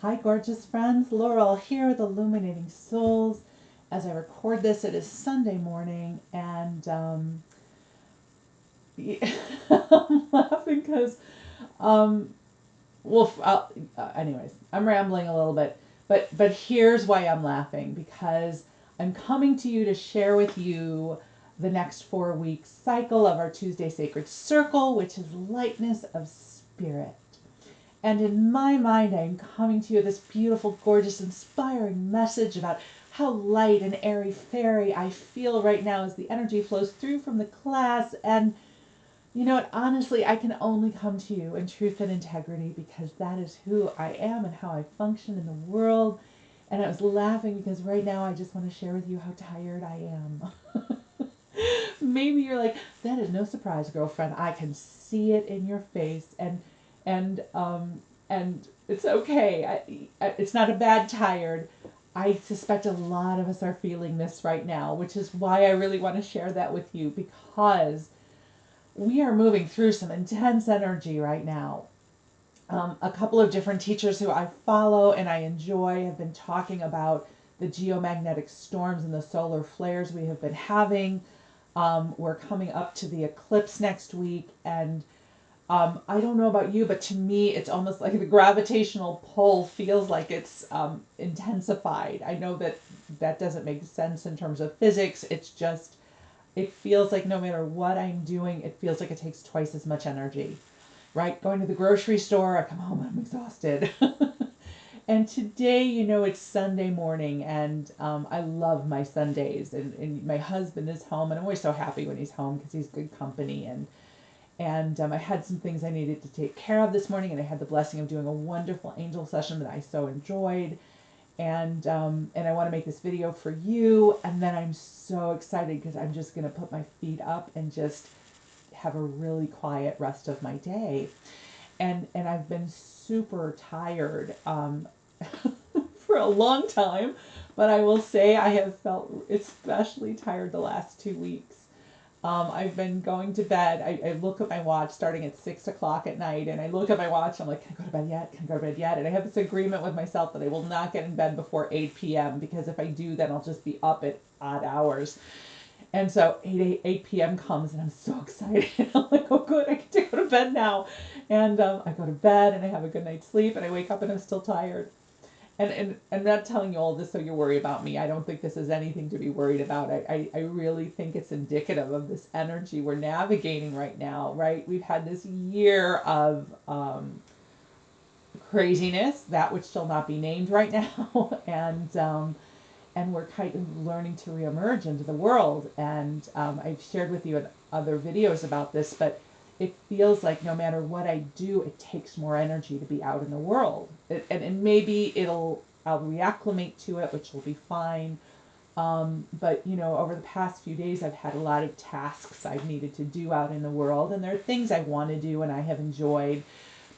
Hi, gorgeous friends. Laurel here with Illuminating Souls. As I record this, it is Sunday morning, and I'm laughing because, um, anyways, I'm rambling a little bit, but here's why I'm laughing, because I'm coming to you to share with you the next 4 week cycle of our Tuesday Sacred Circle, which is Lightness of Spirit. And in my mind, I'm coming to you this beautiful, gorgeous, inspiring message about how light and airy fairy I feel right now as the energy flows through from the class. And you know what? Honestly, I can only come to you in truth and integrity because that is who I am and how I function in the world. And I was laughing because right now I just want to share with you how tired I am. Maybe you're like, that is no surprise, girlfriend. I can see it in your face, and and it's okay. It's not a bad tired. I suspect a lot of us are feeling this right now, which is why I really want to share that with you, because we are moving through some intense energy right now. A couple of different teachers who I follow and I enjoy have been talking about the geomagnetic storms and the solar flares we have been having. We're coming up to the eclipse next week, and I don't know about you, but to me, it's almost like the gravitational pull feels like it's intensified. I know that that doesn't make sense in terms of physics. It's just, it feels like no matter what I'm doing, it feels like it takes twice as much energy, right? Going to the grocery store, I come home, I'm exhausted. And today, it's Sunday morning, and I love my Sundays. And my husband is home, and I'm always so happy when he's home because he's good company. And I had some things I needed to take care of this morning, and I had the blessing of doing a wonderful angel session that I so enjoyed. And I want to make this video for you. And then I'm so excited because I'm just going to put my feet up and just have a really quiet rest of my day. And I've been super tired for a long time, but I will say I have felt especially tired the last 2 weeks. I've been going to bed. I look at my watch starting at 6 o'clock at night, and I look at my watch. I'm like, can I go to bed yet? Can I go to bed yet? And I have this agreement with myself that I will not get in bed before 8 p.m. because if I do, then I'll just be up at odd hours. And so 8 p.m. comes, and I'm so excited. I'm like, oh, good, I get to go to bed now. And I go to bed, and I have a good night's sleep, and I wake up, and I'm still tired. And I'm not telling you all this so you worry about me. I don't think this is anything to be worried about. I really think it's indicative of this energy we're navigating right now, right? We've had this year of craziness, that which shall not be named right now, and we're kind of learning to reemerge into the world. And I've shared with you in other videos about this, but it feels like no matter what I do, it takes more energy to be out in the world. And maybe I'll reacclimate to it, which will be fine. But over the past few days, I've had a lot of tasks I've needed to do out in the world, and there are things I want to do and I have enjoyed.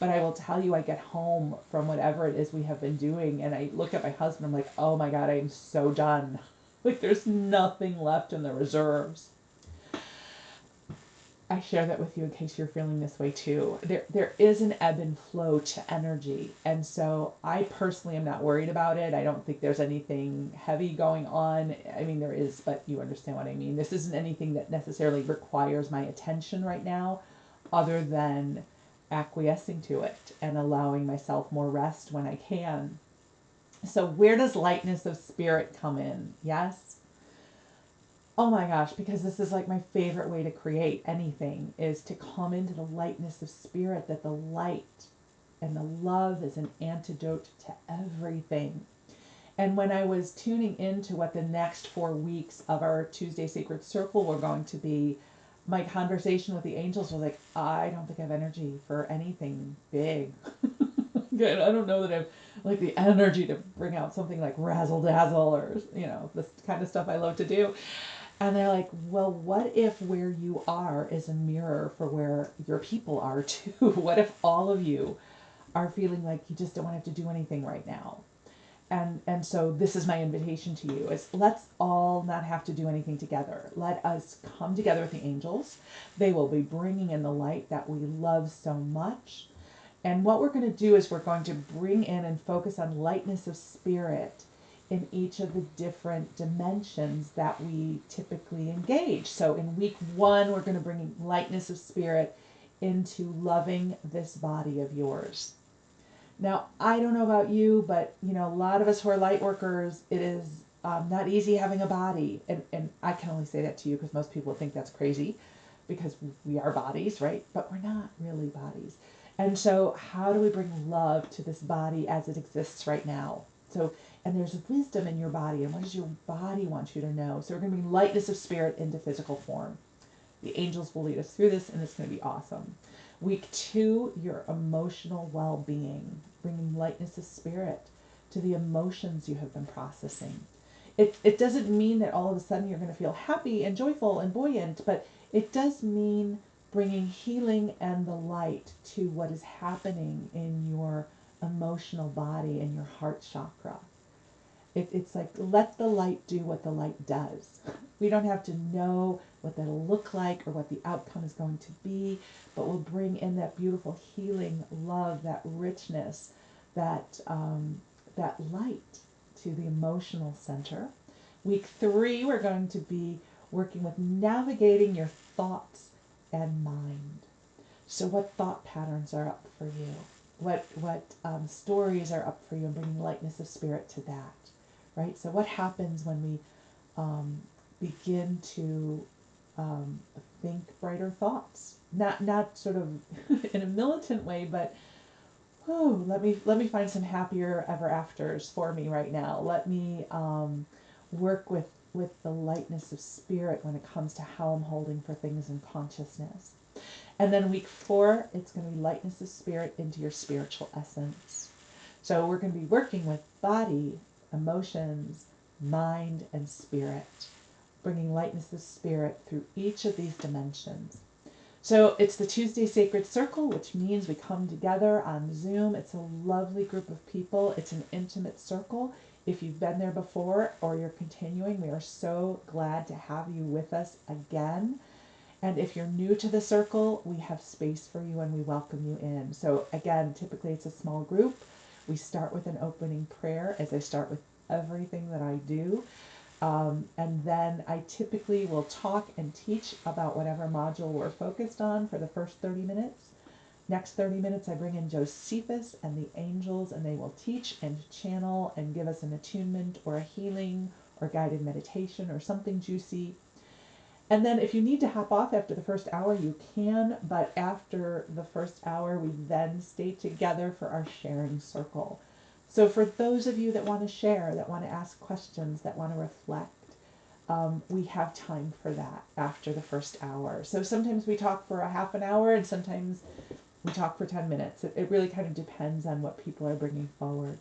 But I will tell you, I get home from whatever it is we have been doing, and I look at my husband, I'm like, oh my God, I am so done. Like, there's nothing left in the reserves. I share that with you in case you're feeling this way too. There is an ebb and flow to energy. And so I personally am not worried about it. I don't think there's anything heavy going on. I mean, there is, but you understand what I mean. This isn't anything that necessarily requires my attention right now, other than acquiescing to it and allowing myself more rest when I can. So where does lightness of spirit come in? Yes? Oh my gosh, because this is like my favorite way to create anything, is to come into the lightness of spirit, that the light and the love is an antidote to everything. And when I was tuning into what the next 4 weeks of our Tuesday Sacred Circle were going to be, my conversation with the angels was like, I don't think I have energy for anything big. I don't know that I have like the energy to bring out something like razzle dazzle or, this kind of stuff I love to do. And they're like, well, what if where you are is a mirror for where your people are too? What if all of you are feeling like you just don't want to have to do anything right now? And so this is my invitation to you, is let's all not have to do anything together. Let us come together with the angels. They will be bringing in the light that we love so much. And what we're going to do is we're going to bring in and focus on lightness of spirit in each of the different dimensions that we typically engage. So in week 1, we're going to bring lightness of spirit into loving this body of yours. Now, I don't know about you, but a lot of us who are light workers, it is not easy having a body. And I can only say that to you because most people think that's crazy because we are bodies, right? But we're not really bodies. And so how do we bring love to this body as it exists right now? So, and there's wisdom in your body. And what does your body want you to know? So we're going to bring lightness of spirit into physical form. The angels will lead us through this, and it's going to be awesome. Week 2, your emotional well-being, bringing lightness of spirit to the emotions you have been processing. It doesn't mean that all of a sudden you're going to feel happy and joyful and buoyant, but it does mean bringing healing and the light to what is happening in your emotional body and your heart chakra. It's like, let the light do what the light does. We don't have to know what that'll look like or what the outcome is going to be, but we'll bring in that beautiful healing love, that richness, that light to the emotional center. Week 3, we're going to be working with navigating your thoughts and mind. So what thought patterns are up for you? What stories are up for you, and bringing lightness of spirit to that, right? So what happens when we begin to think brighter thoughts? Not sort of in a militant way, but let me find some happier ever afters for me right now. Let me work with the lightness of spirit when it comes to how I'm holding for things in consciousness. And then week 4, it's going to be lightness of spirit into your spiritual essence. So we're going to be working with body, emotions, mind, and spirit, bringing lightness of spirit through each of these dimensions. So it's the Tuesday Sacred Circle, which means we come together on Zoom. It's a lovely group of people. It's an intimate circle. If you've been there before or you're continuing, we are so glad to have you with us again. And if you're new to the circle, we have space for you and we welcome you in. So again, typically it's a small group. We start with an opening prayer, as I start with everything that I do. And then I typically will talk and teach about whatever module we're focused on for the first 30 minutes. Next 30 minutes, I bring in Josephus and the angels, and they will teach and channel and give us an attunement or a healing or guided meditation or something juicy. And then if you need to hop off after the first hour, you can, but after the first hour, we then stay together for our sharing circle. So for those of you that want to share, that want to ask questions, that want to reflect, we have time for that after the first hour. So sometimes we talk for a half an hour and sometimes we talk for 10 minutes. It really kind of depends on what people are bringing forward.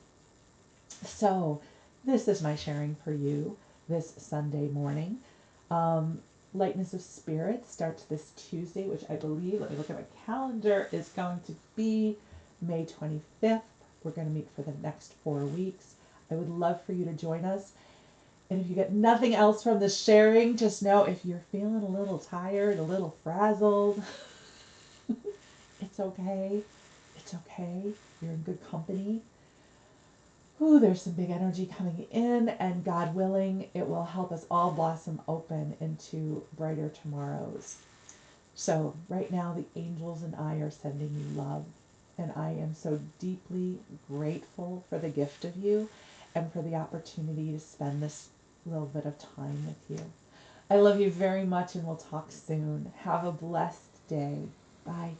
So this is my sharing for you this Sunday morning. Lightness of Spirit starts this Tuesday, which I believe, let me look at my calendar, is going to be May 25th. We're going to meet for the next 4 weeks. I would love for you to join us. And if you get nothing else from this sharing, just know if you're feeling a little tired, a little frazzled, it's okay. It's okay. You're in good company. Ooh, there's some big energy coming in, and God willing, it will help us all blossom open into brighter tomorrows. So right now, the angels and I are sending you love, and I am so deeply grateful for the gift of you and for the opportunity to spend this little bit of time with you. I love you very much, and we'll talk soon. Have a blessed day. Bye.